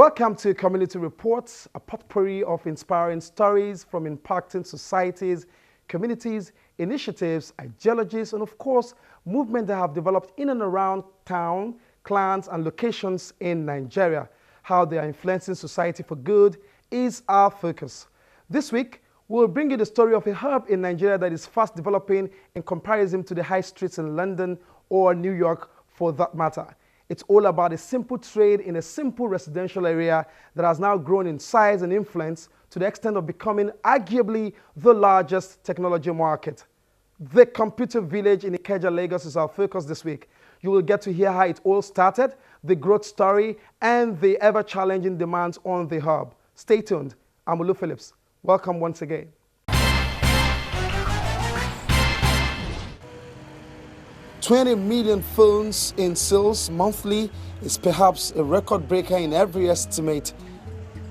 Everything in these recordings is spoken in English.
Welcome to Community Reports, a potpourri of inspiring stories from impacting societies, communities, initiatives, ideologies, and of course, movements that have developed in and around town, clans, and locations in Nigeria. How they are influencing society for good is our focus. This week, we'll bring you the story of a hub in Nigeria that is fast developing in comparison to the high streets in London or New York for that matter. It's all about a simple trade in a simple residential area that has now grown in size and influence to the extent of becoming arguably the largest technology market. The computer village in Ikeja, Lagos is our focus this week. You will get to hear how it all started, the growth story, and the ever-challenging demands on the hub. Stay tuned. I'm Olu Phillips. Welcome once again. 20 million phones in sales monthly is perhaps a record breaker in every estimate.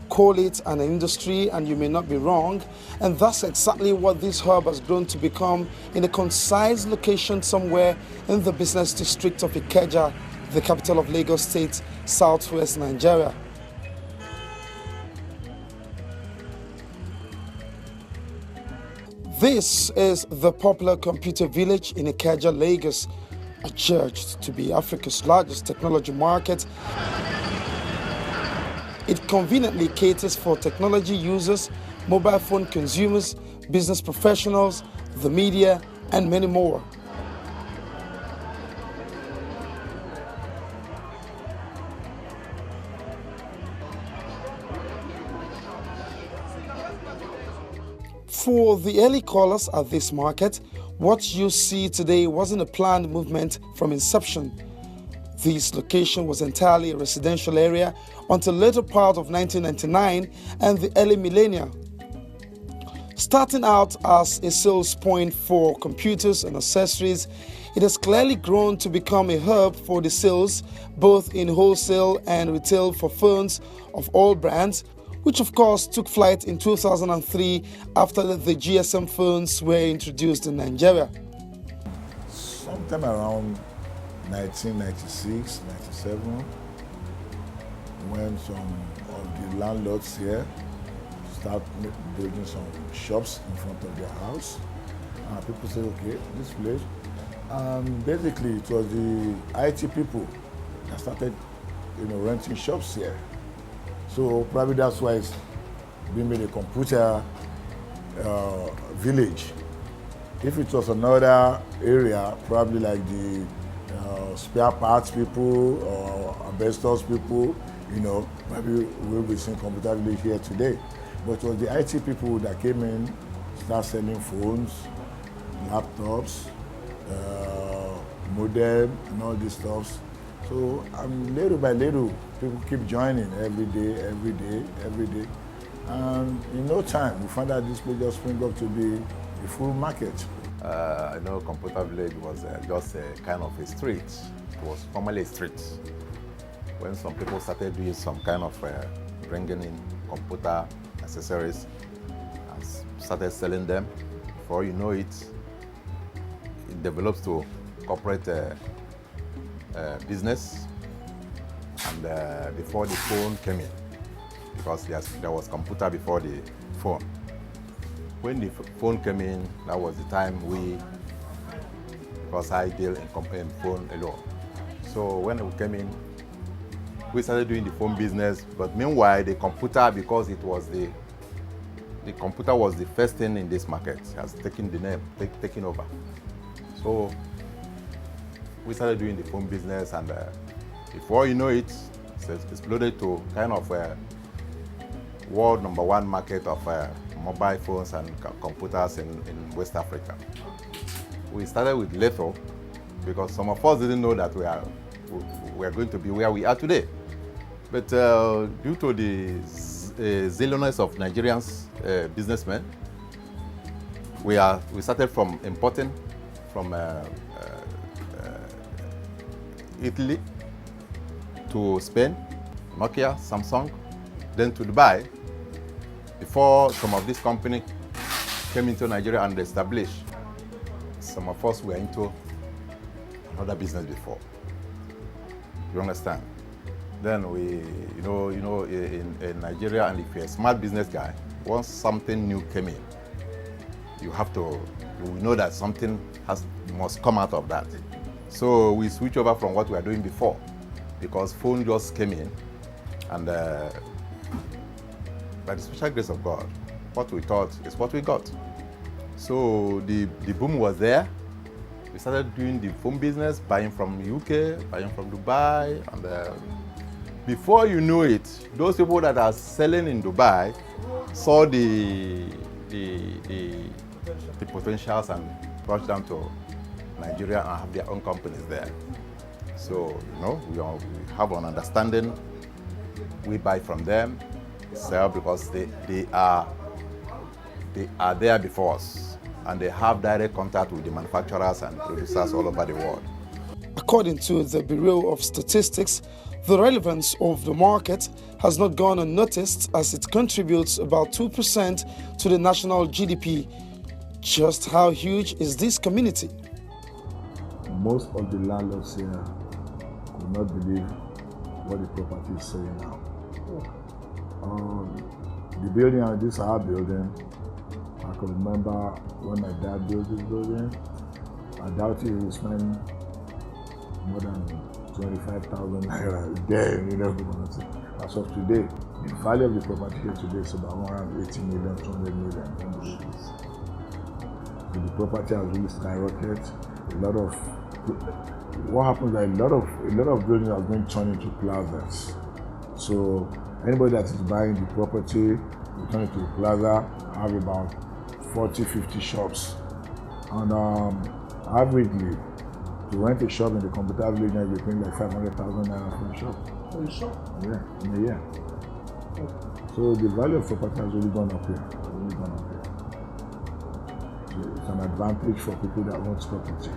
Call it an industry and you may not be wrong. And that's exactly what this hub has grown to become in a concise location somewhere in the business district of Ikeja, the capital of Lagos State, southwest Nigeria. This is the popular computer village in Ikeja, Lagos, adjudged to be Africa's largest technology market. It conveniently caters for technology users, mobile phone consumers, business professionals, the media, and many more. For the early callers at this market, what you see today wasn't a planned movement from inception. This location was entirely a residential area until later part of 1999 and the early millennia. Starting out as a sales point for computers and accessories, it has clearly grown to become a hub for the sales, both in wholesale and retail for phones of all brands, which of course took flight in 2003 after the GSM phones were introduced in Nigeria. Sometime around 1996, 97, when some of the landlords here start building some shops in front of their house, and people say, okay, this place. Basically, it was the IT people that started, renting shops here. So probably that's why it's been made a computer village. If it was another area, probably like the spare parts people or asbestos people, maybe we'll be seeing computer village here today. But it was the IT people that came in, start selling phones, laptops, modem, and all these stuffs. So little by little, people keep joining every day. And in no time, we found out this place just sprang up to be a full market. I know Computer Village was just a kind of a street. It was formerly a street. When some people started doing some kind of bringing in computer accessories and started selling them, before you know it, it develops to corporate business, and before the phone came in, because there was computer before the phone. When the phone came in, that was the time because I deal in phone alone. So when we came in, we started doing the phone business, but meanwhile the computer, because it was the computer was the first thing in this market, has taken the name, taken over. So we started doing the phone business, and before you know it, it's exploded to kind of a world #1 market of mobile phones and computers in West Africa. We started with little because some of us didn't know that we are going to be where we are today. But due to the zealousness of Nigerians businessmen, we started from importing from Italy to Spain, Nokia, Samsung, then to Dubai, before some of these companies came into Nigeria and established. Some of us were into another business before. You understand? Then we, in Nigeria, and if you're a smart business guy, once something new came in, you know that something must come out of that. So we switch over from what we were doing before, because phone just came in, and by the special grace of God, what we thought is what we got. So the boom was there. We started doing the phone business, buying from UK, buying from Dubai, and before you knew it, those people that are selling in Dubai saw the potentials and rushed down to Nigeria and have their own companies there. So, we have an understanding. We buy from them, sell, because they are there before us, and they have direct contact with the manufacturers and producers all over the world. According to the Bureau of Statistics, the relevance of the market has not gone unnoticed, as it contributes about 2% to the national GDP. Just how huge is this community? Most of the landlords here could not believe what the property is saying now. The building, and this is our building. I can remember when my dad built this building, I doubt he would spend more than 25,000 naira there, as of today. The value of the property here today is about 180 million, 200 million. So the property has really skyrocketed. What happens is a lot of buildings are being turned into plazas. So anybody that is buying the property will turn it to a plaza, have about 40, 50 shops. And averagely, to rent a shop in the computer village, you're paying like 500,000 naira for a shop. For a shop? Yeah, in a year. So the value of property has really gone up here. So it's an advantage for people that own property.